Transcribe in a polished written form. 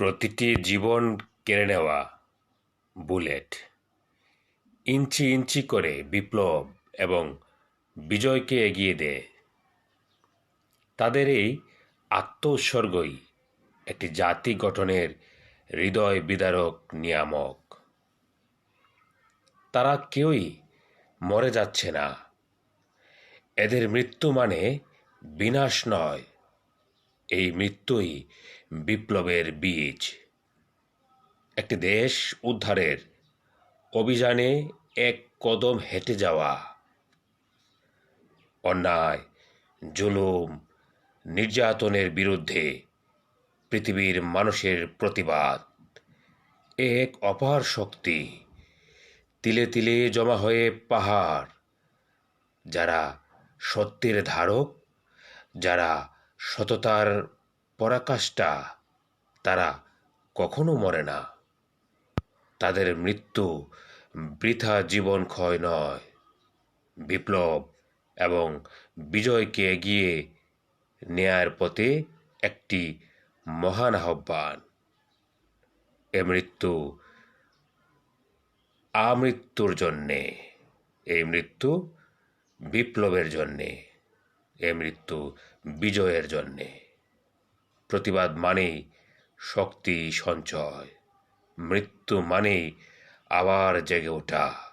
প্রতিটি জীবন কেড়ে নেওয়া বুলেট ইঞ্চি ইঞ্চি করে বিপ্লব এবং বিজয়কে এগিয়ে দেয়। তাদের এই আত্মোৎসর্গই একটি জাতি গঠনের হৃদয় বিদারক নিয়ামক। তারা কেউই মরে যাচ্ছে না। এদের মৃত্যু মানে বিনাশ নয়, এই মৃত্যুই বিপ্লবের বীজ। একটি দেশ উদ্ধারের অভিযানে এক কদম হেঁটে যাওয়া, অন্যায়, জুলুম, নির্যাতনের বিরুদ্ধে পৃথিবীর মানুষের প্রতিবাদ এক অপার শক্তি, তিলে তিলে জমা হয়ে পাহাড়। যারা সত্যের ধারক, যারা সততার পরাকাষ্ঠা, তারা কখনো মরে না। তাদের মৃত্যু বৃথা জীবন ক্ষয় নয়, বিপ্লব এবং বিজয়কে এগিয়ে নেয়ার পথে একটি মহান আহ্বান। এ মৃত্যু আমৃত্যুর জন্যে, এই মৃত্যু বিপ্লবের জন্যে, এ মৃত্যু বিজয়ের জন্যে। প্রতিবাদ মানেই শক্তি সঞ্চয়, মৃত্যু মানেই আবার জেগে ওঠা।